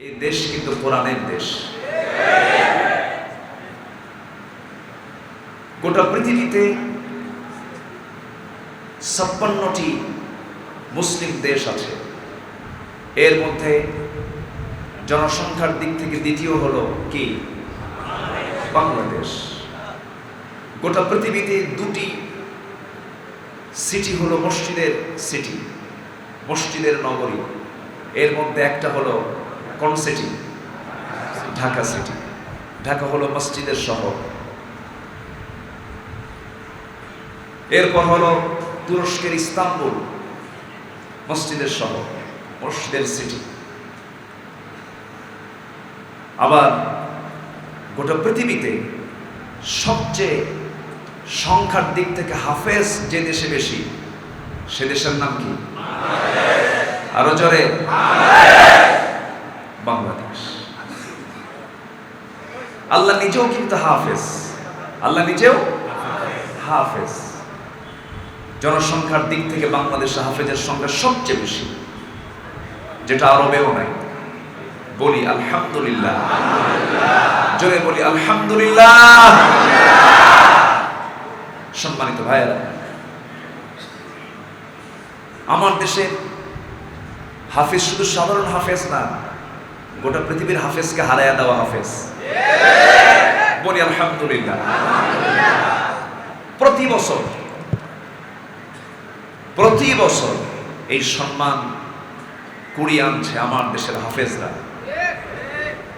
এই দেশ কিন্তু কোরআনের দেশ। গোটা পৃথিবীতে 56টি মুসলিম দেশ আছে। এর মধ্যে জনসংখ্যার দিক থেকে দ্বিতীয় হলো কি? বাংলাদেশ। গোটা পৃথিবীতে দুটি সিটি হলো মসজিদের সিটি, মসজিদের নগরী। এর মধ্যে একটা হলো কোন সিটি? ঢাকা সিটি। ঢাকা হলো মসজিদের শহর। এরপর হলো তুরস্কের ইস্তাম্বুল, মসজিদের শহর, মসজিদের সিটি। আবার গোটা পৃথিবীতে সবচেয়ে সংখ্যার দিক থেকে হাফেজ যে দেশে বেশি, সে দেশের নাম কি? আরো জোরে, বাংলাদেশ। আল্লাহ নিজেও কিন্তু হাফেজ, আল্লাহ নিজেও হাফেজ। জনসংখ্যার দিক থেকে বাংলাদেশে হাফেজের সংখ্যা সবচেয়ে বেশি, যেটা আরবেও নাই। বলি আলহামদুলিল্লাহ, জোরে বলি আলহামদুলিল্লাহ। সম্মানিত ভাইয়েরা, আমার দেশে হাফেজ শুধু সাধারণ হাফেজ না, গোটা পৃথিবীর হাফেজকে হারাইয়া দেওয়া হাফেজ। বলি আলহামদুলিল্লাহ। প্রতি বছর এই সম্মান কুড়িয়ে আনছে আমার দেশের হাফেজরা।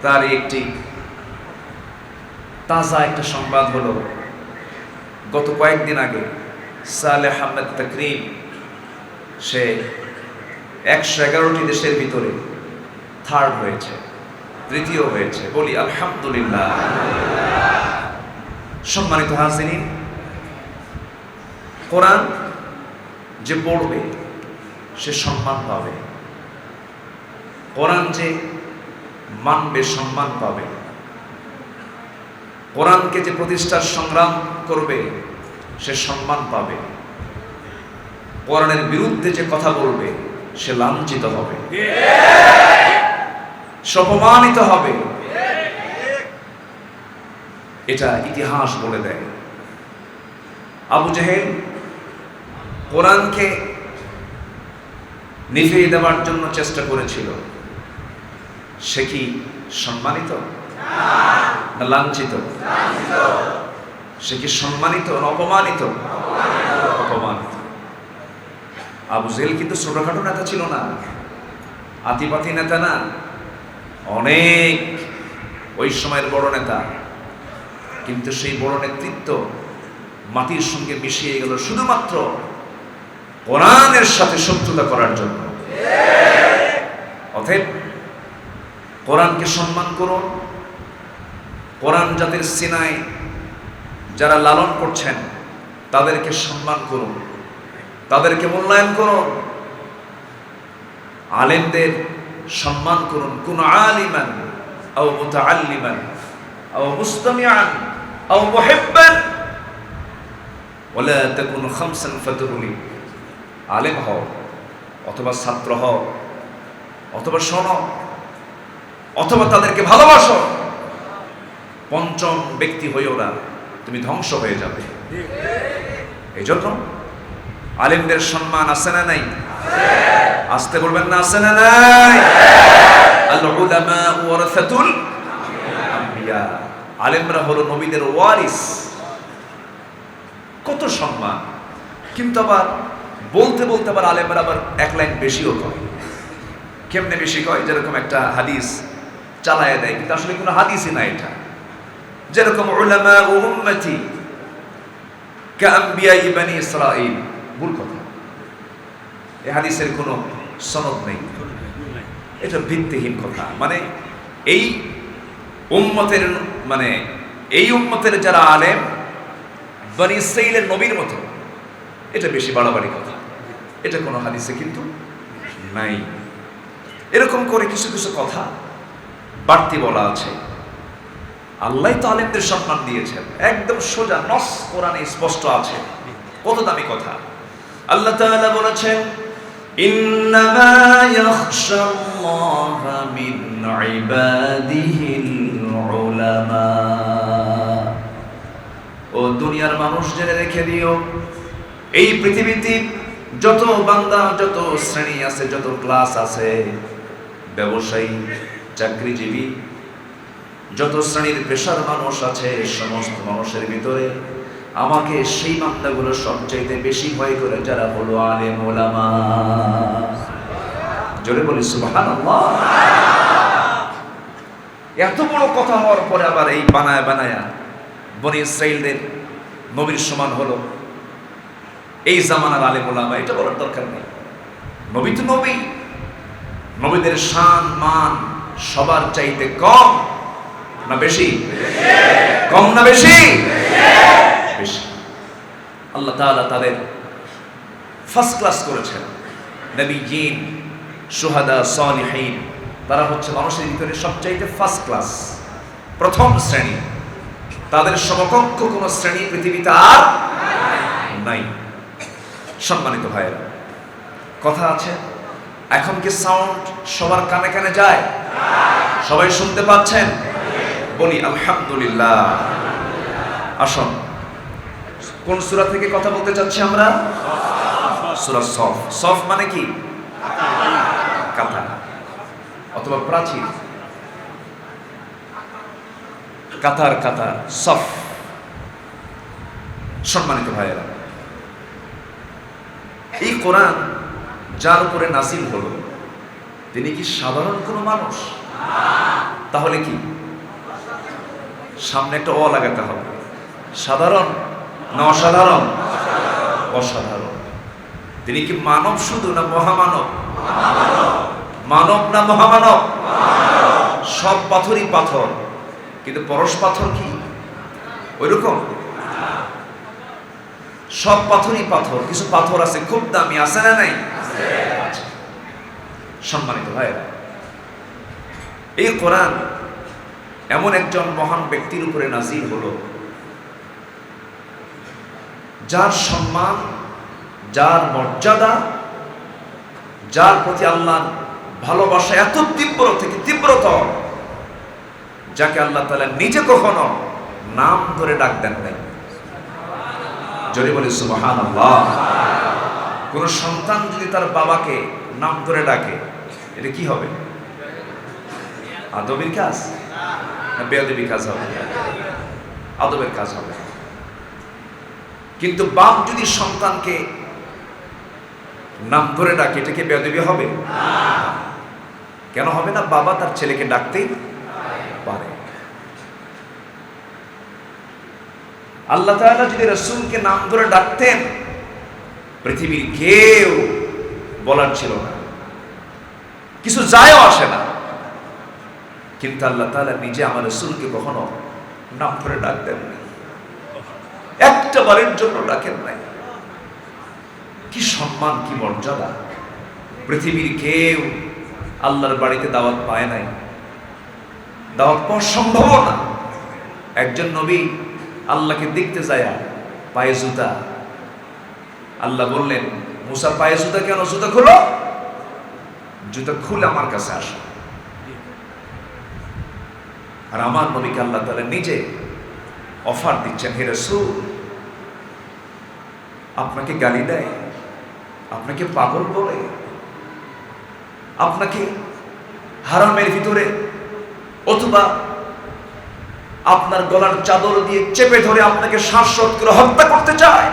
তার একটি তাজা একটা সংবাদ হলো, গত কয়েকদিন আগে সালেহ আহমেদ তাকরিম, সে 111টি দেশের ভিতরে থার্ড হয়েছে, তৃতীয় হয়েছে। বলি আলহামদুলিল্লাহ। সম্মানিত হাজিরিন, কোরআন যে পড়বে সে সম্মান পাবে, কোরআন যে মানবে সম্মান পাবে, কোরআনকে যে প্রতিষ্ঠার সংগ্রাম করবে সে সম্মান পাবে, কোরআনের বিরুদ্ধে যে কথা বলবে সে লাঞ্ছিত হবে, সে অপমানিত হবে। এটা ইতিহাস বলে দেয়। আবু জেহেল কোরআনকে নিভিয়ে দেওয়ার জন্য চেষ্টা করেছিল। সে কি সম্মানিত না লাঞ্ছিত? সে কি সম্মানিত না অপমানিত? অপমানিত। আবু জেহেল কিন্তু ছোটখাটো নেতা ছিল না, আতিপাতি নেতা না, অনেক ওই সময়ের বড় নেতা। কিন্তু সেই বড় নেতৃত্ব মাটির সঙ্গে মিশিয়ে গেল শুধুমাত্র কোরআনের সাথে শত্রুতা করার জন্য। অতএব কোরআনকে সম্মান করুন। কোরআন জাতির সিনায় যারা লালন করছেন তাদেরকে সম্মান করুন, তাদেরকে মূল্যায়ন করুন, আলেমদের সম্মান করুন। কুন আলিমান আও মুতাআল্লিমান আও মুস্তামিআন আও মুহিব্বান ওয়ালা তাকুন খামসান ফাতুলি। আলেম হও, অথবা ছাত্র হও, অথবা শোনো, অথবা তাদেরকে ভালোবাসো। পঞ্চম ব্যক্তি হইও না, তুমি ধ্বংস হয়ে যাবে। এই জন্য আলেমদের সম্মান আছে না নাই? আসতে বলবেন না, আছে না নাই? আল উলামা ওয়ারাসাতুল আম্বিয়া। আলেমরা হলো নবীদের ওয়ারিস। কত সম্মান! কিন্তু আবার বলতে বলতে আবার আলেমরা আবার এক লাইন বেশিও কয়। কেমনে বেশি কয়? যেরকম একটা হাদিস চালায় দেয়, কিন্তু আসলে কোনো হাদিসই না এটা। যেরকম উলামা উম্মতি কাআম্বিয়া বনি ইসরাঈল, ভুল কথা। এই হাদিসের কোনো সনদ নেই, এটা ভিত্তিহীন কথা। মানে এই উম্মতের যারা আলেম বনি ইসরাঈলের নবীর মতো, এটা বেশি বাড়াবাড়ি কথা। এটা কোনো হাদিসে কিন্তু নাই। এরকম করে কিছু কিছু কথা বাড়তি বলা আছে। আল্লাহ তো আলেমদের সম্মান দিয়েছেন, একদম সোজা নস কোরআনে স্পষ্ট আছে। কত দামি কথা! আল্লাহ তাআলা বলেছেন, ইন্নামা ইয়াখশাল্লাহা মিন ইবাদিহিল উলামা। ও দুনিয়ার মানুষ জেনে রেখে দিও, এই পৃথিবীতে যত বান্দা, যত শ্রেণী আছে, যত ক্লাস আছে, ব্যবসায়ী, চাকরিজীবী, যত শ্রেণীর পেশার মানুষ আছে, সমস্ত মানুষের ভিতরে আমাকে সেই বান্দাগুলো সবচাইতে বেশি ভয় করে যারা হলো আলেম ওলামা। জোরে বলি সুবহানাল্লাহ। এত বড় কথা হওয়ার পরে আবার এই বানায়া বানায়া বনি ইসরাইলদের নবীর সমান হলো এই জামানার আলেম ওলামা, এটা বলার দরকার নেই। নবী তো নবী, নবীদের শান মান সবার চাইতে কম না বেশি? কম না বেশি? বেশি। আল্লাহ তাআলা তাদের ফার্স্ট ক্লাস করেছেন। নবীয়িন, শুহাদা, সালিহিন, তারা হচ্ছে মানুষের ভিতরে সবচাইতে ফার্স্ট ক্লাস, প্রথম শ্রেণী। তাদের সমকক্ষ কোন শ্রেণী পৃথিবীতে আর নাই। সম্মানিত ভাইয়েরা, কথা আছে, এখন কি সাউন্ড সবার কানে কানে যায়? সবাই শুনতে পাচ্ছেন? বলি আলহামদুলিল্লাহ। আসুন, কোন সূরা থেকে কথা বলতে চাচ্ছি আমরা? সূরা সফ। সফ মানে কি? কাতার অথবা প্রাচীর। কাতার কাতার, সফ। সম্মানিত ভাইয়েরা, এই কোরআন যার উপরে নাযিল হলো তিনি কি সাধারণ কোনো মানুষ? তাহলে কি সামনে একটা অ লাগাতে হবে? সাধারণ না অসাধারণ? অসাধারণ। তিনি কি মানব শুধু না মহামানব? মানব না মহামানব? সব পাথরই পাথর, কিন্তু পরশ পাথর কি ওইরকম? সব পাথরই পাথর, কিছু পাথর আছে খুব দামি, আছে না নাই? সম্মানিত ভাইরা, এই কোরআন এমন একজন মহান ব্যক্তির উপরে নাযিল হলো যার সম্মান, যার মর্যাদা, যার প্রতি আল্লাহর ভালোবাসা এত তীব্র থেকে তীব্রতর, যাকে আল্লাহ তাআলা নিজে কখনো নাম ধরে ডাক দেন নাই। জোরে বলি সুবহানাল্লাহ। কোন সন্তান যদি তার বাবাকে নাম ধরে ডাকে, এটা কি হবে? আদবের কাজ না বেয়াদবির কাজ হবে? আদবের কাজ হবে। কিন্তু বাপ যদি সন্তানকে নাম ধরে ডাকে, এটা কি বেয়াদবি হবে? কেন হবে না? বাবা তার ছেলেকে ডাকতেই পারে। আল্লাহ তাআলা যদি রাসূলকে নাম ধরে ডাকতেন, পৃথিবীর কেউ বলার ছিল না, কিছু যায়ও আসে না। কিন্তু আল্লাহ তাআলা নিজে আমার রাসূলকে কখনো নাম ধরে ডাক দেন না, একটা বারের জন্য ডাকেন নাই। কি সম্মান, কি মর্যাদা! পৃথিবীর কেউ আল্লাহর বাড়িতে দাওয়াত পায় নাই, দাওয়াত পাওয়া সম্ভব না। একজন নবী আল্লাহকে দেখতে যায় পায়ে জুতা। আল্লাহ বললেন, মুসা পায়ে জুতা কেন? জুতা খুলো, জুতা খুলে আমার কাছে আসো। আর আমার নবীকে আল্লাহ তাআলা নিজে অফার দিচ্ছেন, হে রাসূল, আপনাকে গালি দেয়, আপনাকে পাগল বলে, আপনাকে হারামের ভিতরে অথবা আপনার গলার চাদর দিয়ে চেপে ধরে আপনাকে শ্বাসরোধ করে হত্যা করতে চায়,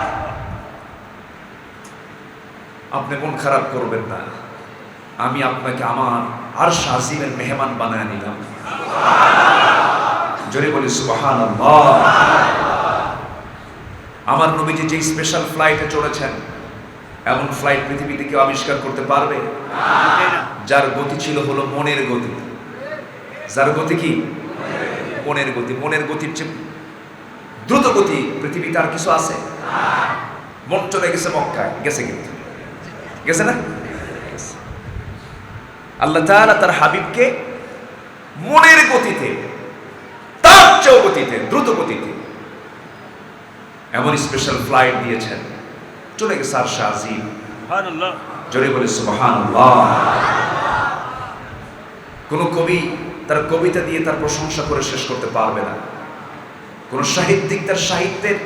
আপনি মন খারাপ করবেন না, আমি আপনাকে আমার আরশ আজিমের মেহমান বানায় নিলাম। জোরে বলি সুবহানাল্লাহ। আমার নবীজি যে স্পেশাল ফ্লাইটে চড়েছেন, এমন ফ্লাইট পৃথিবীতে কেউ আবিষ্কার করতে পারবে? যার গতি ছিল হলো মনের গতি। যার গতি কি? মনের গতি। মনের গতির চেয়ে দ্রুত গতি পৃথিবীতে আর কিছু আছে? মন চলে গেছে মক্কায়, গেছে কিন্তু, গেছে না? আল্লাহ তাআলা তার হাবিবকে মনের গতিতে, তার চেয়ে গতিতে, দ্রুত গতিতে এমন স্পেশাল ফ্লাইট দিয়েছেন, চলে গেছে আরশ আজিম। সুবহানাল্লাহ। জোরে বলে সুবহানাল্লাহ। কোন কবি তার কবিতা দিয়ে তার প্রশংসা করে শেষ করতে পারবে না, কোন সাহিত্যিক তার সাহিত্যের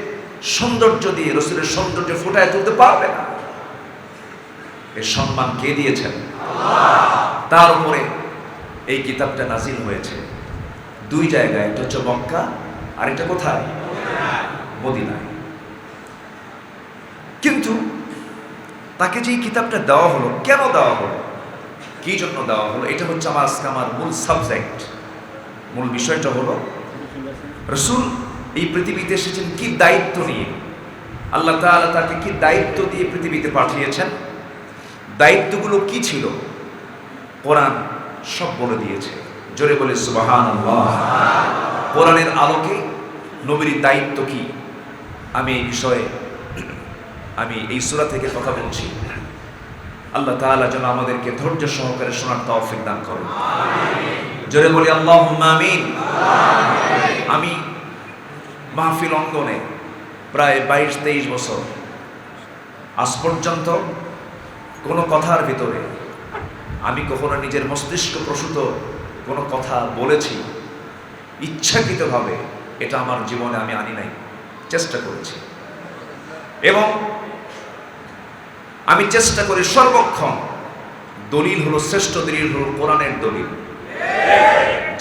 সৌন্দর্য দিয়ে রাসূলের সৌন্দর্য ফুটায় তুলতে পারবে না। এই সম্মান কে দিয়েছেন? তার উপরে এই কিতাবটা নাজিল হয়েছে দুই জায়গায়, একটা হচ্ছে মক্কা, আরেকটা কোথায়? মদিনায়। কিন্তু তাকে যে কিতাবটা দেওয়া হলো, কেন দেওয়া হলো, কি জন্য দেওয়া হলো, এটা হচ্ছে আমার মূল সাবজেক্ট। মূল বিষয়টা হলো রাসূল এই পৃথিবীতে এসেছেন কি দায়িত্ব নিয়ে, আল্লাহ তাআলা তাকে কি দায়িত্ব দিয়ে পৃথিবীতে পাঠিয়েছেন, দায়িত্বগুলো কি ছিল, কোরআন সব বলে দিয়েছে। জোরে বলে সুবহানাল্লাহ। কোরআনের আলোকে নবীর দায়িত্ব কি, আমি এই বিষয়ে আমি এই সূরা থেকে কথা বলছি। আল্লাহ তাআলা যেন আমাদেরকে ধৈর্য সহকারে শোনার তৌফিক দান করেন। জোরে বলি আল্লাহুম্মা আমিন। আমি মাহফিল অঙ্গনে প্রায় 22-23 বছর, আজ পর্যন্ত কোনো কথার ভিতরে আমি কখনো নিজের মস্তিষ্ক প্রসূত কোনো কথা বলেছি ইচ্ছাকৃতভাবে, এটা আমার জীবনে আমি আনি নাই, চেষ্টা করেছি। এবং আমি চেষ্টা করি সর্বক্ষণ, দলিল হলো শ্রেষ্ঠ দলিল হলো কোরআনের দলিল।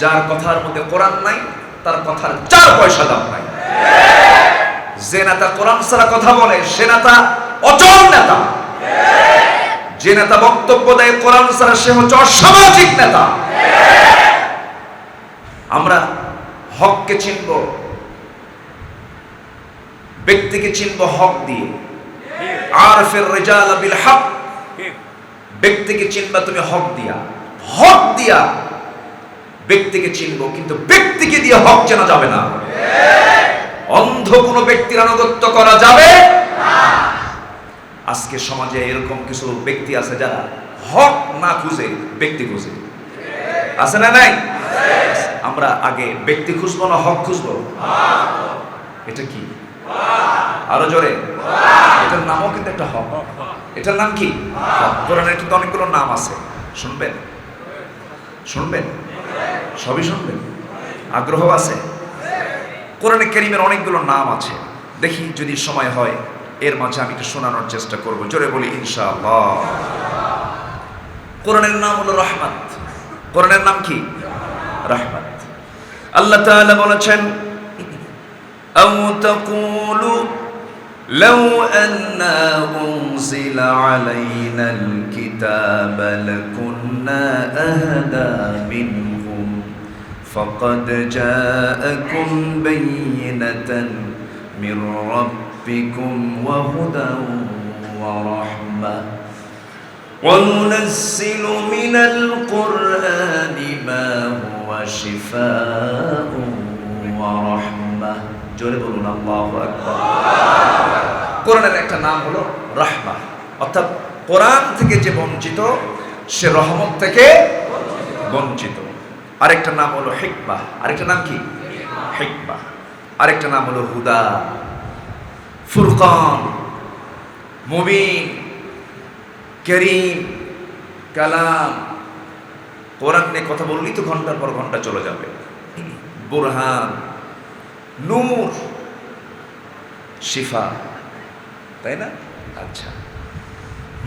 যার কথার মধ্যে কোরআন নাই তার কথার 4 পয়সা দাম নাই। যে নেতা কোরআন ছাড়া কথা বলে সে নেতা অচল নেতা। যে নেতা বক্তব্য দেয় কোরআন ছাড়া সে হচ্ছে অসামাজিক নেতা। আমরা হককে চিনব, ব্যক্তিকে চিনব হক দিয়ে। আরফির রিজাল বিল হক, ব্যক্তিকে চিনবা তুমি হক দিয়া, হক দিয়া ব্যক্তিকে চিনব, কিন্তু ব্যক্তিকে দিয়ে হক চেনা যাবে না। অন্ধ কোনো ব্যক্তির আনুগত্য করা যাবে না। আজকে সমাজে এরকম কিছু ব্যক্তি আছে যারা হক না খুঁজে ব্যক্তি খুঁজে, আছে না নাই? আমরা আগে ব্যক্তি খুঁজবো না হক খুঁজবো? এটা কি? আরো জোরে। এটার নামও কিন্তু একটা হক। এটার নাম কি? কোরআনের কিন্তু অনেকগুলো নাম আছে, শুনবেন? শুনবেন? সবই শুনবেন? আগ্রহ আছে? কোরআনে কারীমের অনেকগুলো নাম আছে, দেখি যদি সময় হয় এর মাঝে আমি একটু শোনানোর চেষ্টা করব। জোরে বলি ইনশাআল্লাহ। কোরআনের নাম হলো রহমত। কোরআনের নাম কি? রহমত। আল্লাহ তাআলা বলেছেন, আও তাকুলু লাউ আন্না উনজিলা আলাইনাল কিতাবা লাকুন্না আহদা মিনহুম ফাকাদ জাআকুম বায়িনাতান মির রাব্বিকুম ওয়া হুদান ওয়া রাহমাহ ওয়া নুনাজ্জিলু মিনাল কুরআনি মা হুয়া শিফাa'un ওয়া রাহমাহ। জোরে বলুন আল্লাহু আকবার। কোরআনের একটা নাম হলো রাহমাহ, অর্থাৎ কোরআন থেকে যে বঞ্চিত সে রহমত থেকে বঞ্চিত। আরেকটা নাম হলো হিকমাহ। আরেকটা নাম কি? হিকমাহ। আরেকটা নাম হলো হুদা, ফুরকান, মুবিন, কারীম, কালাম। কোরআন নিয়ে কথা বললেই তো ঘন্টার পর ঘন্টা চলে যাবে। বুরহান, নূর, শিফা, তাই না? আচ্ছা,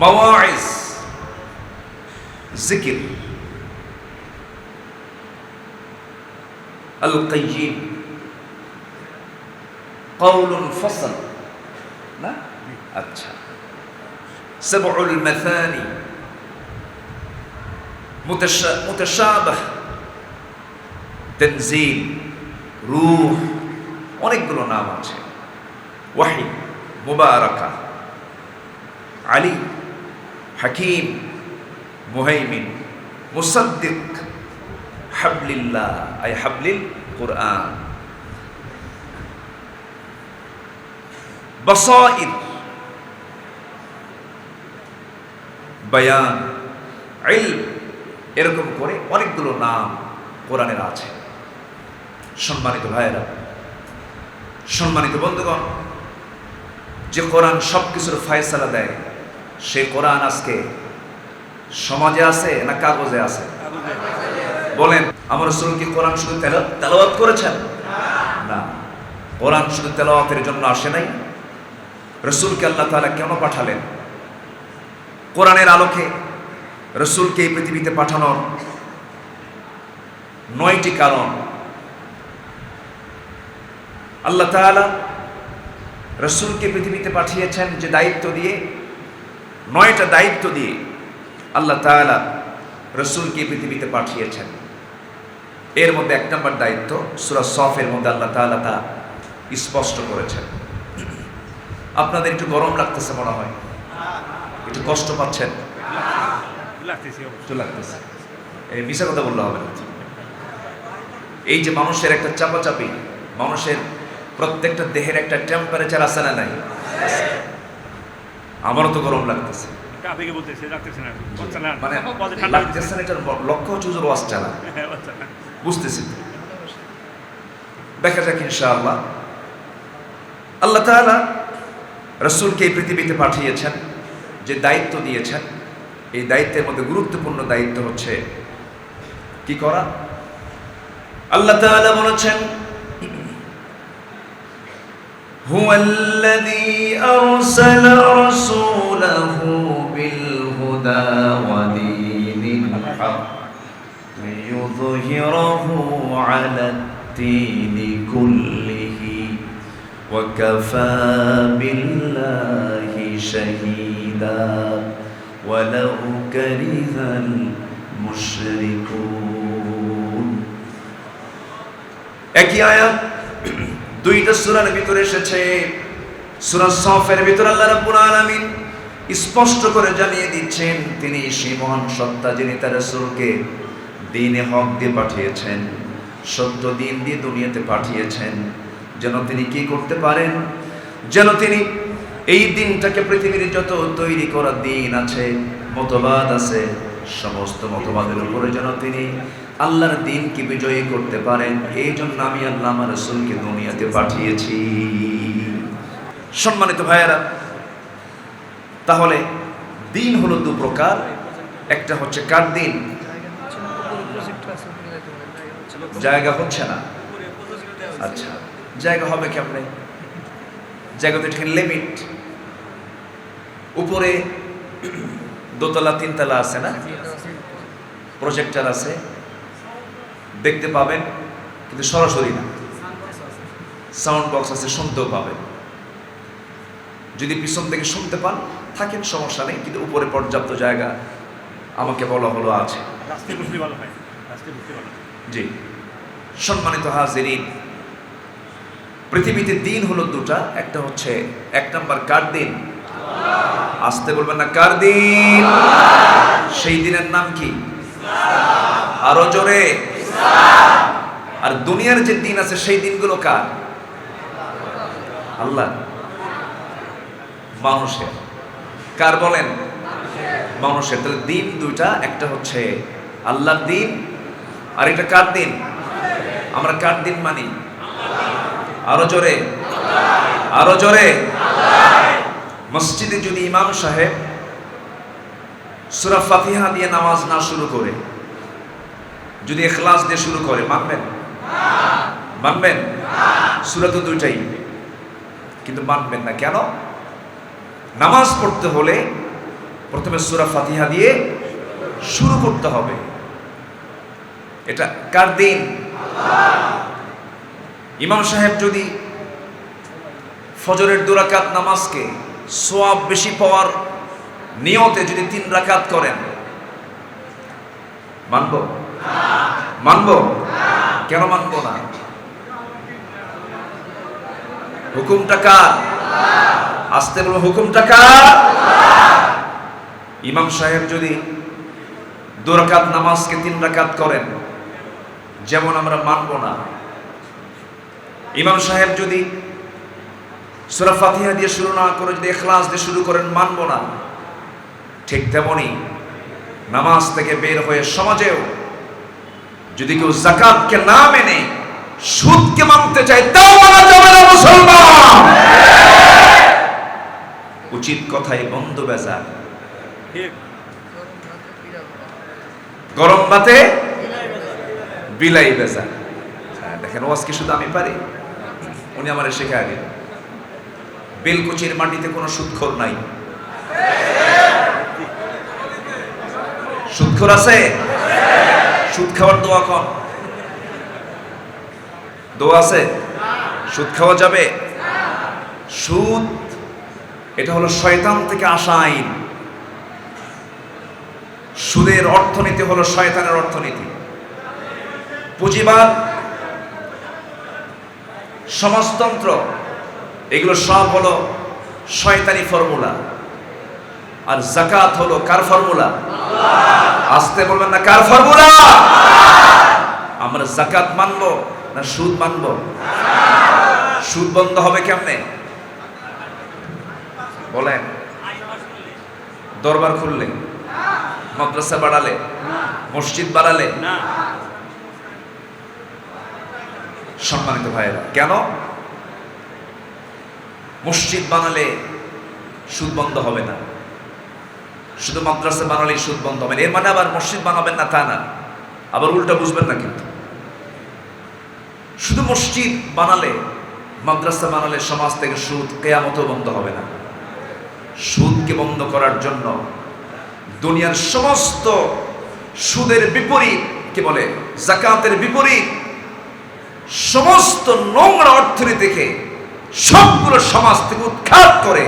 মাওয়াইজ, জিকির, আল কাইয়িম, কওলুন ফসল, না? আচ্ছা, সাবউল মাথানি, মুতাশাবাহ, তানজিল, রূহ, অনেকগুলো নাম আছে। ওয়াহি, মুবারাকা, আলী, হাকিম, মুহাইমিন, মুসাদ্দিক, হাবলিল্লাহ আই হাবলিল কুরআন, বাসাইর, বায়ান, ইলম, এরকম করে অনেকগুলো নাম কোরআনের আছে। সম্মানিত ভাইয়েরা, সম্মানিত বন্ধুগণ, যে কোরআন সবকিছুর ফয়সালা দেয়, সেই কোরআন আজকে সমাজে আছে না কাগজে আছে? বলেন, আমার রাসূল কি কোরআন শুধু তেলাওয়াত করেছেন? না, কোরআন শুধু তেলাওয়াতের জন্য আসে নাই। রাসূলকে আল্লাহ তাআলা কেন পাঠালেন? কোরআনের আলোকে রাসূলকে এই পৃথিবীতে পাঠানোর 9টি কারণ। আল্লাহ তাআলা রাসূলকে পৃথিবীতে পাঠিয়েছেন যে দায়িত্ব দিয়ে, 9টা দায়িত্ব দিয়ে আল্লাহ তাআলা রাসূলকে পৃথিবীতে পাঠিয়েছেন। এর মধ্যে 1 নম্বর দায়িত্ব সূরা সফের মধ্যে আল্লাহ তাআলা তা স্পষ্ট করেছেন। আপনাদের একটু গরম লাগতেছে মনে হয়, একটু কষ্ট পাচ্ছেন? লাগতেছে। এই মিশা কথা বললে হবে না। এই যে মানুষের একটা চাপাচাপি, মানুষের প্রত্যেকটা দেহের একটা টেম্পারেচার আছে না নাই? আমারও তো গরম লাগতেছে। মানে লাগতেছে না, এটার লক্ষ্য হচ্ছে হুজুর ওয়াজ চালা। বুঝতেছি, দেখা যাক ইনশাআল্লাহ। আল্লাহ তাআলা রাসূলকে এই পৃথিবীতে পাঠিয়েছেন, যে দায়িত্ব দিয়েছেন, এই দায়িত্বের মধ্যে গুরুত্বপূর্ণ দায়িত্ব হচ্ছে কি করা? আল্লাহ তাআলা বলেছেন, হুয়াল্লাযী আরসালা রাসূলাহু বিল হুদা ওয়া দীনিল হক লিইয়ুযহিরাহু আলাদ-দীনি কুল্লিহি ওয়া কাফা বিল্লাহি শাহীদা ওয়ালাউ কারিহাল মুশরিকুন। একই আয়াত 2টা সূরার ভিতরে এসেছে। সূরা সফের ভিতরে আল্লাহ রাব্বুল আলামিন স্পষ্ট করে জানিয়ে দিচ্ছেন, তিনি সেই মহান সত্তা যিনি তার রাসূলকে দ্বীনে হক দিয়ে পাঠিয়েছেন, সত্য দ্বীন দিয়ে দুনিয়াতে পাঠিয়েছেন, যেন তিনি কি করতে পারেন? যেন তিনি এই দিনটাকে, পৃথিবীর যত তৈরি করা দিন আছে, মতবাদ আছে, সমস্ত মতবাদের উপরে যেন তিনি আল্লাহর দ্বীনকে বিজয়ী করতে পারেন। এই জন্য আমি আল্লাহ আমার রাসূলকে দুনিয়াতে পাঠিয়েছি। সম্মানিত ভাইয়েরা, তাহলে দিন হলো 2 প্রকার। একটা হচ্ছে কার দিন? জায়গা হচ্ছে না। আচ্ছা, জায়গা হবে কেমনে? জায়গা তো এখানে লিমিট। উপরে 2 তলা 3 তলা আছে না, প্রজেক্টর আছে, দেখতে পাবেন, কিন্তু সরাসরি না। সাউন্ড বক্স আছে, শুনতেও পাবেন। যদি পিছন থেকে শুনতে পান থাকেন, সমস্যা নেই, কিন্তু উপরে পর্যাপ্ত জায়গা আমাকে বলা হলো আছে। জি, সম্মানিত হাজিরিন, পৃথিবীতে দিন হলো 2টা। একটা হচ্ছে 1 নম্বর কার দিন? আসতে বলবেন না, কার দিন? সেই দিনের নাম কি? আরো জোরে। আর দুনিয়ার যে দিন আছে সেই দিনগুলো কার? আল্লাহ, মানুষের। কার বলেন? মানুষের। তাহলে দিন 2টা, একটা হচ্ছে আল্লাহর দিন, আর এটা কার দিন? আমরা কার দিন মানি? আরো জোরে, আরো জোরে। মসজিদে যদি ইমাম সাহেব সূরা ফাতিহা দিয়ে নামাজ না শুরু করে, যদি ইখলাস দিয়ে শুরু করে, মানবেন? মানবেন? সূরা তো 2টাই, কিন্তু মানবেন না কেন? নামাজ পড়তে হলে প্রথমে সূরা ফাতিহা দিয়ে শুরু করতে হবে। এটা কার দিন? ইমাম সাহেব যদি ফজরের 2 রাকাত নামাজকে সওয়াব বেশি পাওয়ার নিয়তে যদি 3 রাকাত করেন, মানবো? মানবো? কেন মানবো না? হুকুমটা কার? আসতে বলবো, হুকুমটা কার? ইমাম সাহেব যদি 2 রাকাত নামাজকে 3 রাকাত করেন, যেমন আমরা মানবো না। ইমাম সাহেব যদি সূরা ফাতিহা দিয়ে শুরু না করে যদি ইখলাস দিয়ে শুরু করেন, মানবো না। ঠিক তেমনি নামাজ থেকে বের হয়ে সমাজেও যদি কেউ যাকাতকে না মেনে সুদকে মানতে চায়, তাও মানা যাবে না মুসলমান। উচিত কথাই বন্ধ বেজার। গরম ভাতে বিলাই বেজা। দেখেন ওয়াজ কি শুধু আমি পারি? উনি আমারে শেখায় দিলেন। বেলকুচির মাটিতে কোনো সুদখোর নাই। সুদখোর আছে? সুদ খাওয়ার দোয়া কন। দোয়া আছে? সুদ খাওয়া যাবে? সুদ এটা হলো শয়তান থেকে আসা আইন। সুদের অর্থনীতি হলো শয়তানের অর্থনীতি। পুঁজিবাদ, সমাজতন্ত্র, এগুলো সব হলো শয়তানি ফর্মুলা। আর যাকাত হলো কার ফর্মুলা? আসতে বলবেন না, কার ফর্মুলা? আমরা যাকাত মানবো না সুদ মানবো? সুদ বন্ধ হবে কেমনে বলেন? দরবার খুললে, মাদ্রাসা বাড়ালে, মসজিদ বাড়ালে। সম্মানিত ভাইয়েরা, কেন মসজিদ বানালে সুদ বন্ধ হবে না, শুধু মাদ্রাসা বানালেই সুদ বন্ধ হবে না? এর মানে আবার মসজিদ বানাবেন না তা না, আবার উল্টা বুঝবেন না। কিন্তু শুধু মসজিদ বানালে, মাদ্রাসা বানালে সমাজ থেকে সুদ কিয়ামতেও বন্ধ হবে না। সুদকে বন্ধ করার জন্য দুনিয়ার সমস্ত সুদের বিপরীত, কি বলে, যাকাতের বিপরীত সমস্ত নোংরা অর্থনীতিকে সবগুলো সমাজ থেকে উৎখাত করে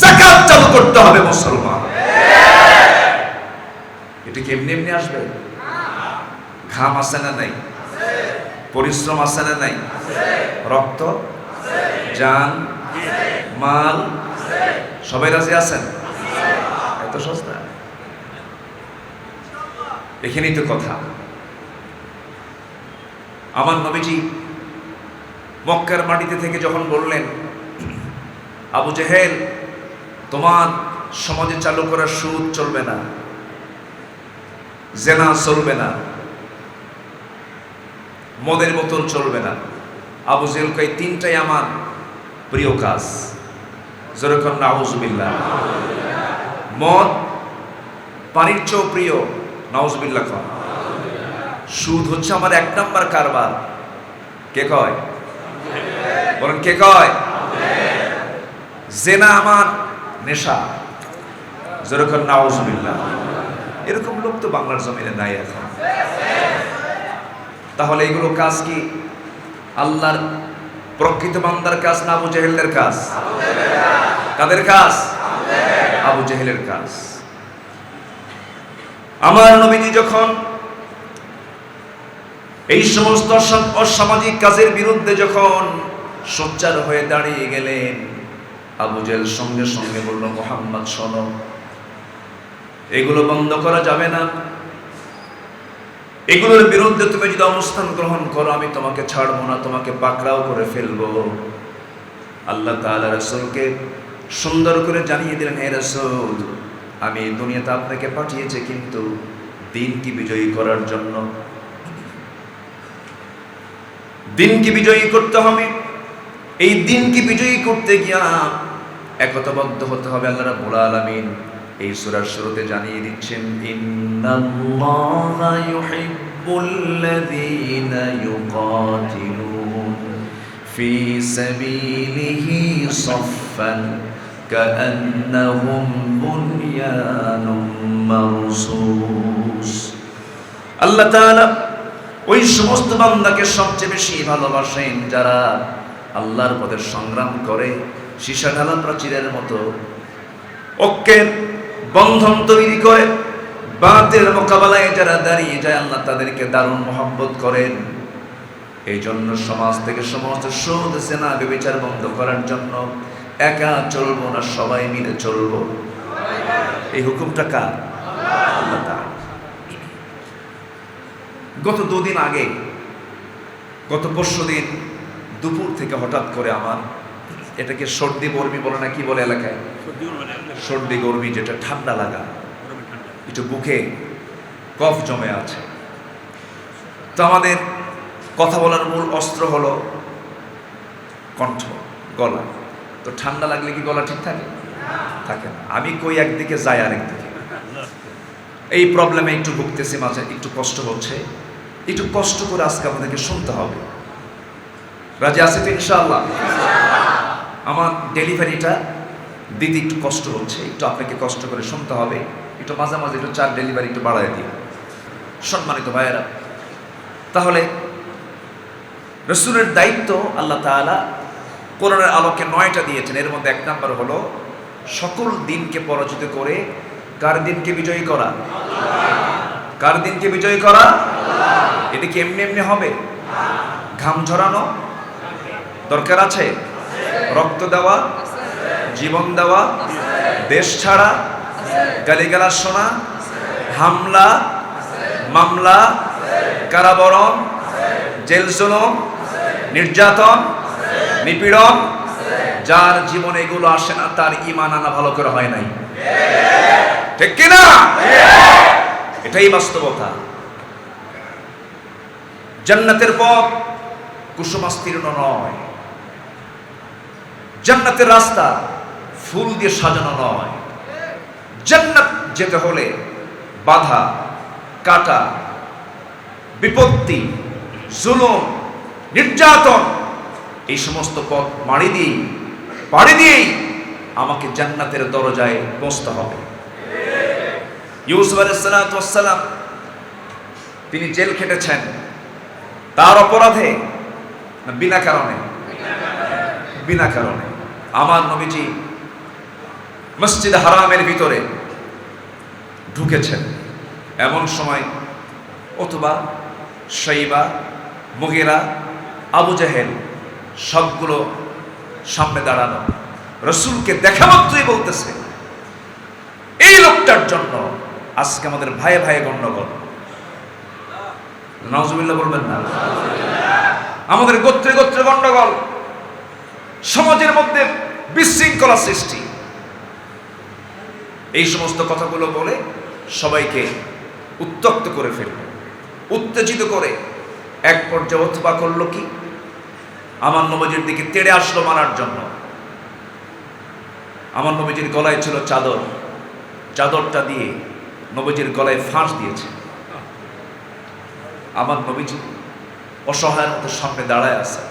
যাকাত চালু করতে হবে মুসলমান। এটা কি এমনি এমনি আসবে? ঘাম আছে না নাই? পরিশ্রম আছে না নাই? রক্ত, জান, মাল, সবাই রাজি আছেন? এত সস্তা? এখানেই তো কথা। আমার নবীজি মক্কার মাটিতে থেকে যখন বললেন, আবু জেহেল, তোমার সমাজে চালু করা সুদ চলবে না, জেনা চলবে না, মদের বোতল চলবে না। আবু জেহেল কয়, তিনটাই আমার প্রিয় কাজ। যেরকম নাউজুবিল্লাহ। মদ পানির চেয়েও প্রিয়, নাউজুবিল্লাহ। সুদ হচ্ছে আমার এক নাম্বার কারবার। কে কয়? বলেন কে কয়? জেনা আমার নেশা। যেরকম নাউজুবিল্লাহ। এরকম লোক তো বাংলার জমিনে নাই এখন। তাহলে এগুলো কাজ কি আল্লাহর প্রকৃত বান্দার কাজ না আবু জেহেলের কাজ? কাদের কাজ? আবু জেহেলের কাজ। আমার নবীজি যখন এই সমস্ত অসামাজিক কাজের বিরুদ্ধে যখন সোচ্চার হয়ে দাঁড়িয়ে গেলেন, আবু জেহেল সঙ্গে সঙ্গে বলল, মুহাম্মদ শোনো, এগুলো বন্ধ করা যাবে না। এগুলোর বিরুদ্ধে তুমি যদি অবস্থান গ্রহণ করো, আমি তোমাকে ছাড়বো না, তোমাকে পাকড়াও করে ফেলবো। আল্লাহ তাআলা রাসূলকে সুন্দর করে জানিয়ে দিলেন, হে রাসূল, আমি দুনিয়াতে আপনাকে পাঠিয়েছি কিন্তু দ্বীনকে বিজয়ী করার জন্য। দ্বীনকে বিজয়ী করতে হবে। এই দ্বীনকে বিজয়ী করতে গিয়া একতাবদ্ধ হতে হবে। আল্লাহ রাব্বুল আলামিন এই সূরার শুরুতে জানিয়ে দিচ্ছেন, ইন্নাল্লাহা ইউহিব্বুল্লাযীনা ইউকাতিলুন ফি সাবিলিহি সাফফান কাআন্নাহুম বুনয়ানুম মারসুস। আল্লাহ তাআলা ওই সমস্ত বান্দাকে সবচেয়ে বেশি ভালোবাসেন যারা আল্লাহর পথে সংগ্রাম করে সীসা ঢালা প্রাচীরের মতো ঐক্যের বন্ধন তৈরি করে বাতের মোকাবেলায় যারা দাঁড়িয়ে যায়, আল্লাহ তাদেরকে দারুণ মহব্বত করেন। এই জন্য সমাজ থেকে সমস্ত সুদ, জেনা, ব্যভিচার বন্ধ করার জন্য একা চলবো না, সবাই মিলে চলবো। এই হুকুমটা কার? আল্লাহ তাআলা। গত দুদিন আগে, গত পরশুদিন দুপুর থেকে হঠাৎ করে আমার এটাকে সর্দি গরমি বলে না, কি বলে এলাকায়? সর্দি গরমি, যেটা ঠান্ডা লাগা, একটু বুকে কফ জমে আছে। তো আমাদের কথা বলার মূল অস্ত্র হলো কণ্ঠ, গলা। তো ঠান্ডা লাগলে কি গলা ঠিক থাকে? থাকে না। আমি কই একদিকে যাই আরেকদিকে। এই প্রবলেমে একটু ভুগতেছি, মাঝে একটু কষ্ট হচ্ছে, একটু কষ্ট করে আজকে আমাদেরকে শুনতে হবে। রাজি আছে তো ইনশাআল্লাহ? আমার ডেলিভারিটা দিতে একটু কষ্ট হচ্ছে, একটু আপনাকে কষ্ট করে শুনতে হবে, একটু মাঝে মাঝে একটু চার ডেলিভারি একটু বাড়ায় দিই। সম্মানিত ভাইয়েরা, তাহলে রাসূলের দায়িত্ব আল্লাহ তাআলা কোরআনের আলোকে 9টা দিয়েছেন। এর মধ্যে 1 নাম্বার হলো সকল দিনকে পরাজিত করে কার দিনকে বিজয়ী করা? কার দিনকে বিজয়ী করা? এটা কি এমনি এমনি হবে? ঘাম ঝরানো দরকার আছে, রক্ত দেওয়া, জীবন দেওয়া, দেশ ছাড়া, গালিগালাজ শোনা, হামলা, মামলা, কারাবরণ, জেল জুলুম, নির্যাতন, নিপীড়ন, যার জীবনে এগুলো আসে না তার ঈমান আনা ভালো করে হয় নাই। ঠিক কি না? এটাই বাস্তবতা। জান্নাতের পথ কুসুমাস্তীর্ণ নয়, জান্নাতের রাস্তা ফুল দিয়ে সাজানো নয়। জান্নাত যেতে হলে বাধা, কাটা, বিপত্তি, জুলুম, নির্যাতন, এই সমস্ত পথ পাড়ি দিয়েই আমাকে জান্নাতের দরজায় পৌঁছতে হবে। ইউসুফ আলাইহিস সালাম তিনি জেল খেটেছেন, তার অপরাধে না বিনা কারণে? বিনা কারণে। আমার নবীজি মসজিদ হারামের ভিতরে ঢুকেছেন, এমন সময় অথবা শাইবা, মুগীরা, আবু জাহেল সবগুলো সামনে দাঁড়ানো। রাসূলকে দেখা মাত্রই বলতেছে, এই লোকটার জন্য আজকে আমাদের ভাইয়ে ভাইয়ে গন্ডগোল। নাউজুবিল্লাহ বলবেন না? আমাদের গোত্রে গোত্রে গন্ডগোল, সমাজের মধ্যে বিশৃঙ্খলা সৃষ্টি। এই সমস্ত কথাগুলো বলে সবাইকে উত্তক্ত করে ফেলল, উত্তেজিত করে এক পর্যায়ে অথবা করলো কি, আমার নবীজির দিকে তেড়ে আসলো মারার জন্য। আমার নবীজির গলায় ছিল চাদর, চাদরটা দিয়ে নবীজির গলায় ফাঁস দিয়েছে। আমার নবীজি অসহায়ের মতো সামনে দাঁড়ায় আছে।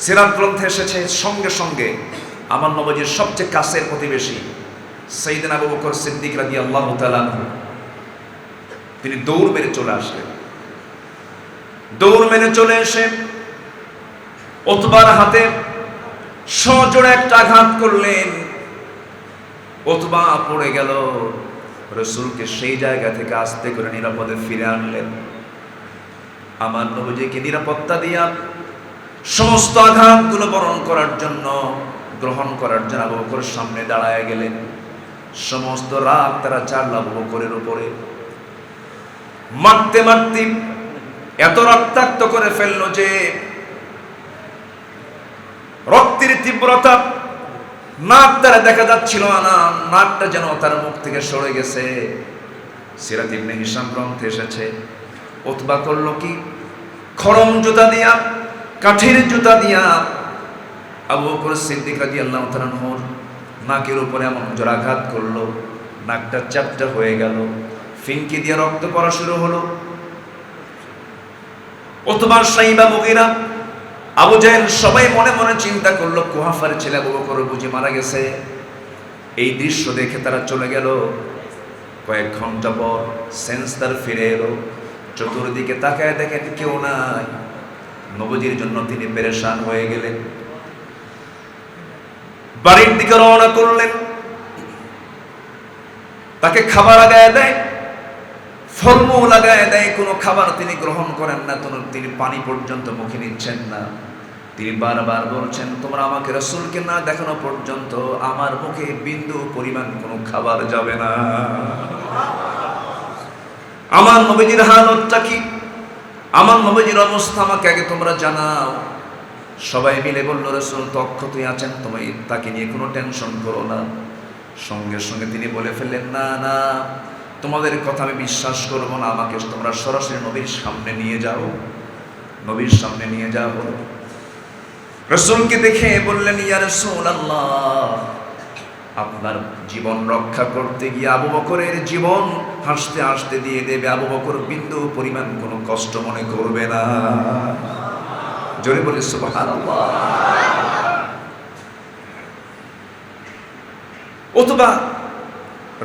সিরাত গ্রন্থে এসেছে সঙ্গে সঙ্গে আমার নবীজির সবচেয়ে কাছের প্রতিবেশী সাইয়েদনা আবু বকর সিদ্দিক রাদিয়াল্লাহু তাআলা আনহু তিনি দৌড় মেরে চলে আসলেন। দৌড় মেরে চলে এসে উতবার হাতে সজোরে একটা আঘাত করলেন। উতবা পড়ে গেল। রাসূলকে সেই জায়গা থেকে আস্তে করে নিরাপদে ফিরে আনলেন। আমার নবীজিকে নিরাপত্তা দিয়া সমস্ত আঘাতগুলো বরণ করার জন্য, গ্রহণ করার জন্য আবু বকরের সামনে দাঁড়ায় গেলেন। সমস্ত রাত তারা চারল আবু বকরের উপরে, মারতে মারতে এত রক্তাক্ত করে ফেললো যে রক্তের তীব্রতা নাক দ্বারা দেখা যাচ্ছিল না, নাকটা যেন তার মুখ থেকে সরে গেছে। সিরাত ইবনে হিশাম গ্রন্থে এসেছে, উতবা করলো কি, খড়ম জুতা দিয়া, কাঠের জুতা দিয়া আবু বকর সিদ্দিক রাদিয়াল্লাহু তাআলা আনহুর নাকের উপরে এমন জোর আঘাত করলো, নাকটা চ্যাপ্টা হয়ে গেল, ফিনকি দিয়ে রক্ত পড়া শুরু হলো। উতবার শাইবা, মুগীরা, আবু জাহেল সবাই মনে মনে চিন্তা করলো কুহাফার ছেলে আবু বকর বুঝি মারা গেছে। এই দৃশ্য দেখে তারা চলে গেল। কয়েক ঘন্টা পর সেন্স তার ফিরে এলো। চতুর্দিকে তাকায় দেখেন কেউ নাই। নবীজির জন্য তিনি পেরেশান হয়ে গেলেন। বাড়ির দিকে রওনা করলেন। তাকে খাবার আগায় দেয়, ফলমূল লাগায় দেয়, কোনো খাবার তিনি গ্রহণ করেন না, তিনি পানি পর্যন্ত মুখে নিচ্ছেন না। তিনি বারবার বলছেন, তোমরা আমাকে রাসূলকে না দেখানো পর্যন্ত আমার মুখে বিন্দু পরিমাণ কোনো খাবার যাবে না। আমার নবীজির হালতটা কি, আমার নবীজির অবস্থা আমাকে আগে তোমরা জানাও। সবাই মিলে বলল, রাসূল তো অক্ষতই আছেন, তুমি তাকে নিয়ে কোনো টেনশন করো না। সঙ্গে সঙ্গে তিনি বলে ফেললেন, না না, তোমাদের কথা আমি বিশ্বাস করব না, আমাকে তোমরা সরাসরি নবীর সামনে নিয়ে যাও। নবীর সামনে নিয়ে যাও। রাসূলকে দেখে বললেন, ইয়া রাসূলুল্লাহ, আপনার জীবন রক্ষা করতে গিয়ে আবু বকরের জীবন হাসতে হাসতে দিয়ে দেবে। আবু বকর বিন্দু পরিমাণ কোনো কষ্ট মনে করবে না। জোরে বলে সুবহানাল্লাহ। অথবা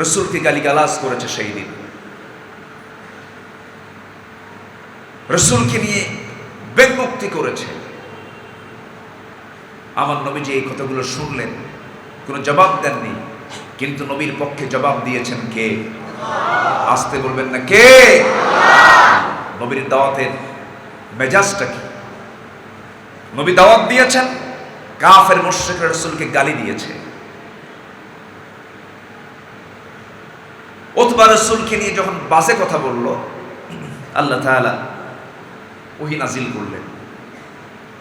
রাসূলকে গালিগালাজ করেছে সেই দিন, রাসূলকে নিয়ে বেকুক্তি করেছে। আমার নবীজি এই কথাগুলো শুনলেন, কোনো জবাব দেননি, কিন্তু নবীর পক্ষে জবাব দিয়েছেন কে? আসতে বলবেন না, কে? নবীর দাওয়াতের মেজাজটা কি? নবী দাওয়াত দিয়েছেন, কাফের মুশরিকরা রাসূলকে গালি দিয়েছে। উতবা রাসূলকে নিয়ে যখন বাজে কথা বলল, আল্লাহ তাআলা ওহী নাযিল করলেন।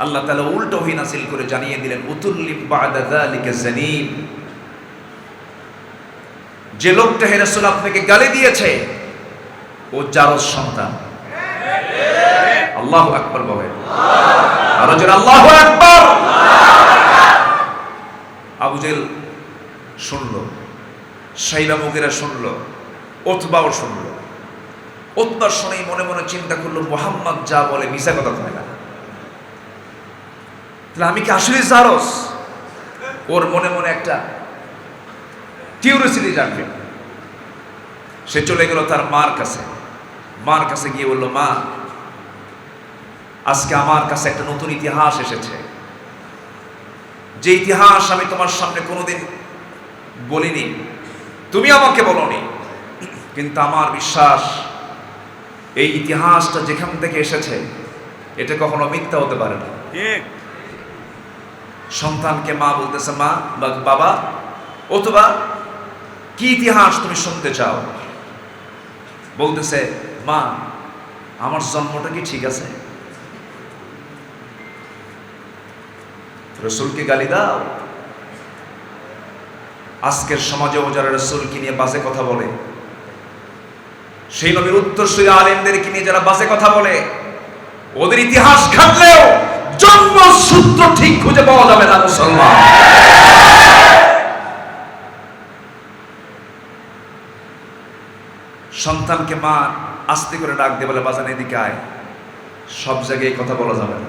আল্লাহ তাআলা উল্টো ওহী নাযিল করে জানিয়ে দিলেন, উতুল্লিম বা'দা যালিকা জানিম, যে লোকটা হে রাসূল আপনাকে গালি দিয়েছে ও জারজ সন্তান। আল্লাহু আকবার বলেন, আর জোরে আল্লাহু আকবার। আবু জেহেল শুনলো, শাইবা মুগীরা শুনলো, উতবাও শুনলো। উতবা শুনেই মনে মনে চিন্তা করলো, মুহাম্মদ যা বলে মিছা কথা কয় না, তাহলে আমি কি আসলে জারজ? ওর মনে মনে একটা কিউরিওসিটি জাগবে। সে চলে গেল তার মার কাছে। মার কাছে গিয়ে বলল, মা, আজকে আমার কাছে একটা নতুন ইতিহাস এসেছে, যে ইতিহাস আমি তোমার সামনে কোনোদিন বলিনি, তুমি আমাকে বলনি, কিন্তু আমার বিশ্বাস এই ইতিহাসটা যেখান থেকে এসেছে এটা কখনো মিথ্যা হতে পারে না। সন্তানকে মা বলতেছে, মা বা বাবা, অথবা কি ইতিহাস তুমি শুনতে চাও? বলতেছে, মা, আমার জন্মটা কি ঠিক আছে? রাসূলকে গালি দাও। আজকের সমাজেও যারা রাসূলকে নিয়ে বাজে কথা বলে, সেই নবীর উত্তরসূরি আলেমদেরকে নিয়ে যারা বাজে কথা বলে, ওদের ইতিহাস ঘাটলেও জন্মসূত্র ঠিক খুঁজে পাওয়া যাবে না। মুসলমান, সন্তানকে মা আস্তে করে ডাক দিয়ে বলে, বাজান এদিকে আয়। সব জায়গায় কথা বলা যাবে না।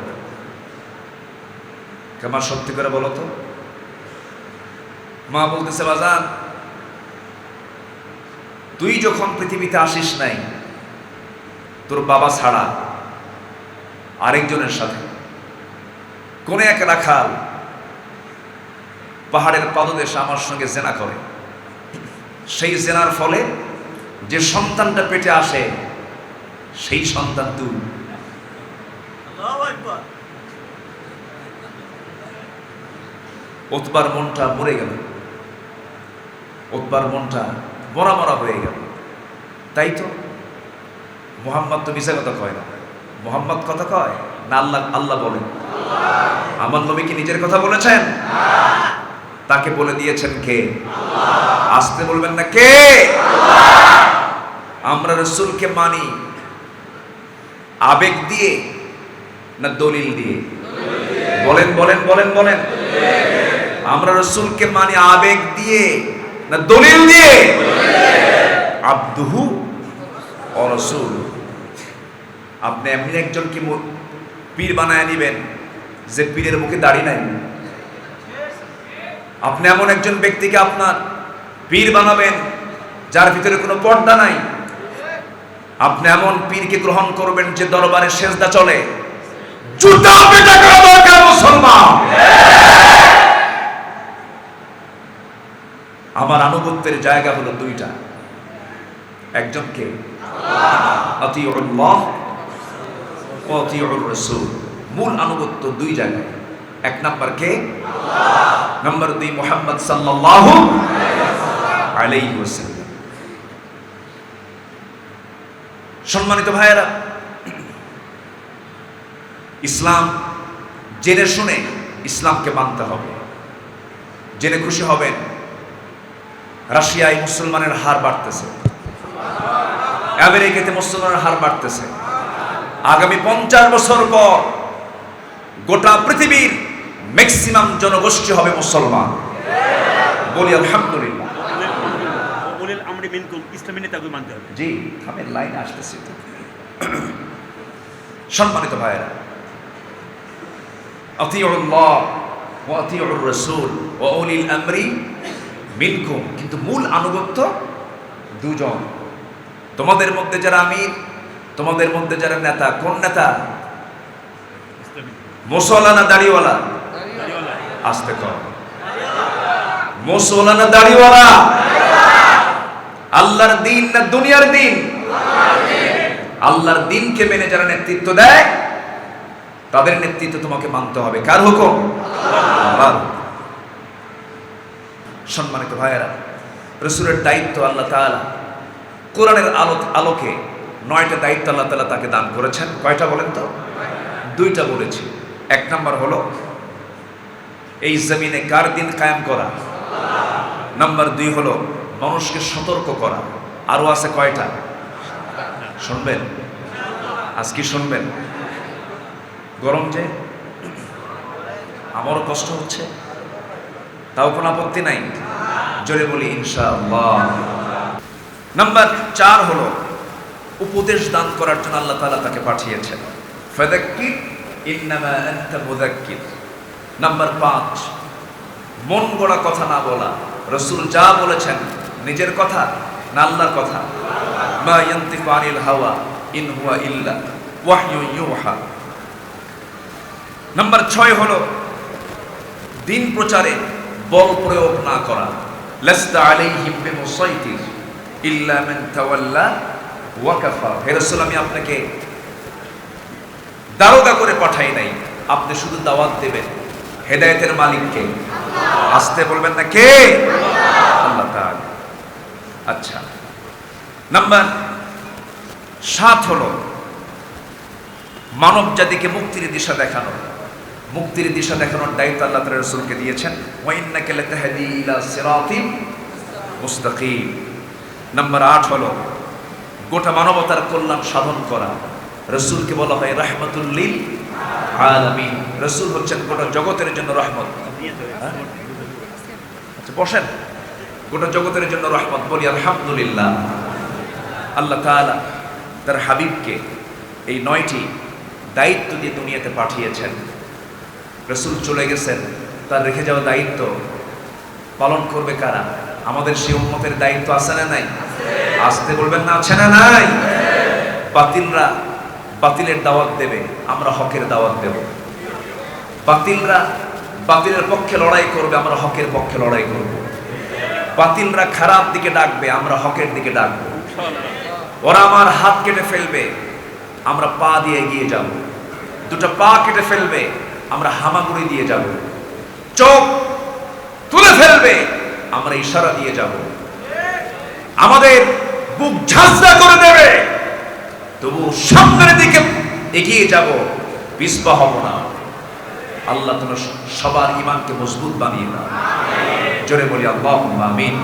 কেমন সত্যি করে বলো তো। মা বলতেছে, বাজান, তুই যখন পৃথিবীতে আসিস নাই তোর বাবা ছাড়া আরেকজনের সাথে কোন এক রাখাল পাহাড়ের পাদদেশে আমার সঙ্গে জেনা করে। সেই জেনার ফলে যে সন্তানটা পেটে আসে সেই সন্তান তুই। উতবার মনটা মরে গেল, উতবার মনটা মরা মরা হয়ে গেল। তাই তো মুহাম্মদ তো মিছা কথা কয় না। মুহাম্মদ কথা কয় না, আল্লাহ আল্লাহ বলেন। আমার নবী কি নিজের কথা বলেছেন? তাকে বলে দিয়েছেন কে? আসতে বলবেন না, কে? আমরা রাসূলকে মানি আবেগ দিয়ে না দলিল দিয়ে? বলেন বলেন বলেন বলেন। আমরা রাসূলকে মানি আবেগ দিয়ে না দলিল দিয়ে? আবদুহু ওয়া রাসূলুহু। আপনি এমনি একজনকে পীর বানায় নিবেন যে পীরের মুখে দাড়ি নাই। আপনি এমন একজন ব্যক্তিকে আপনার পীর বানাবেন যার ভিতরে কোনো পর্দা নাই। আপনি এমন পীরকে গ্রহণ করবেন যে দরবারে সেজদা চলে। জুতা পেটা করা দরকার মুসলমান। আমার আনুগত্যের জায়গা হলো দুইটা। একজনকে আতিউল্লাহ ওয়া আতিউর রাসূল, মূল আনুগত্য দুই জায়গায়। এক নাম্বার কে? নাম্বার 2 মুহাম্মদ সাল্লাল্লাহু আলাইহি ওয়াসাল্লাম। সম্মানিত ভাইয়েরা, ইসলাম জেনে শুনে ইসলামকে মানতে হবে। জেনে খুশি হবেন রাশিয়ায় মুসলমানের হার বাড়তেছে, আমেরিকাতে মুসলমানের হার বাড়তেছে। আগামী 50 বছর পর গোটা পৃথিবীর ম্যাক্সিমাম জনগোষ্ঠী হবে মুসলমান। বলি আলহামদুলিল্লাহ। উলিল আমরি মিনকুম, ইসলামী নেতাকে মানতে হবে। জি, থামেন, লাইন আসতেছি তো। সম্মানিত ভাইয়েরা, আতিউল্লাহ ওয়া আতিউর রাসূল ওয়া উলিল আমরি মিনকুম, কিন্তু মূল আনুগত্য দুজন। তোমাদের মধ্যে যারা আমির, তোমাদের মধ্যে যারা নেতা, কোন নেতা? মুসল্লা না দাড়িওয়ালা? আসতে কর। মুসল্লা না দাড়িওয়ালা? আল্লাহর দিন না দুনিয়ার দিন? আল্লাহর দিনকে মেনে যারা নেতৃত্ব দেয় তাদের নেতৃত্ব তোমাকে মানতে হবে। কার হুকুম? আল্লাহর। সম্মানিত ভাইয়েরা, রাসূলের দায়িত্ব আল্লাহ তাআলা কোরআনের আলোকে 9টা দায়িত্ব আল্লাহ তাআলা তাকে দান করেছেন। কয়টা বলেন তো? 2টা বলেছি। 1 নাম্বার হলো এই জমিনে কার দিন কায়েম করা, নাম্বার 2 হলো মানুষকে সতর্ক করা। আরো আছে কয়টা? শুনবেন? আজ কি শুনবেন? গরম যে, আমারও কষ্ট হচ্ছে, তাও কোনো আপত্তি নাই, জোরে বলি ইনশাআল্লাহ। নাম্বার 4 হলো উপদেশ দান করার জন্য আল্লাহ তাআলা তাকে পাঠিয়েছেন। ফাযাক্কির ইন্নামা আনতা মুযাক্কির। নাম্বার 5, মন গড়া কথা না বলা। রাসূল যা বলেছেন নিজের কথা না আল্লাহর কথা? মা ইয়ানতিকু আনিল হাওয়া ইন হুয়া ইল্লা ওয়াহয়ু ইউহা। নাম্বার 6 হলো দিন প্রচারে বল প্রয়োগ না করা। লাস্তা আলাইহিম বিমুসাইতির ইল্লা মান তাওয়াল্লা ওয়া কাফার। হে রাসূল, আমি আপনাকে দারোগা করে পাঠাই নাই, আপনি শুধু দাওয়াত দেবেন। হেদায়েতের মালিক কে? আসতে বলবেন না, কে? আল্লাহ তাআলা। আচ্ছা, নাম্বার 7 হলো মানব জাতিকে মুক্তির দিশা দেখানো। মুক্তির দিশা দেখানোর দায়িত্ব আল্লাহ তাআলা রাসূলকে দিয়েছেন। ওয়া ইন্নাকা লাতাহদি ইলা সিরাতিম মুস্তাকিম। নাম্বার 8 হলো গোটা মানবতার কল্যাণ সাধন করা। রাসূলকে বলা হয় রাহমাতুল লিল আলামিন। রাসূল হচ্ছেন গোটা জগতের জন্য রহমত। আচ্ছা বসেন। গোটা জগতের জন্য রহমত, বলি আলহামদুলিল্লাহ। আল্লাহ তাআলা তার হাবিবকে এই 9টি দায়িত্ব দিয়ে দুনিয়াতে পাঠিয়েছেন। রাসূল চলে গেছেন, তার রেখে যাওয়া দায়িত্ব পালন করবে কারা? আমাদের সেই উম্মতের দায়িত্ব আছে না নাই? আসতে বলবেন না, আছে না নাই? বাতিলরা বাতিলের দাওয়াত দেবে, আমরা হকের দাওয়াত দেব। বাতিলরা বাতিলের পক্ষে লড়াই করবে, আমরা হকের পক্ষে লড়াই করব। বাতিলরা খারাপ দিকে ডাকবে, আমরা হকের দিকে ডাকবো। ওরা আমার হাত কেটে ফেলবে, আমরা পা দিয়ে এগিয়ে যাব। 2টা পা কেটে ফেলবে, আমরা হামাগুড়ি দিয়ে যাব। চোখ তুলে ফেলবে, আমরা ইশারা দিয়ে যাব। আমাদের বুক ঝাঁঝরা করে দেবে, তবু সামনের দিকে এগিয়ে যাব, পিছপা হব না। আল্লাহ তাআলা সবার ঈমানকে মজবুত বানিয়ে দাও। জোরে বলি আল্লাহুম্মা আমিন।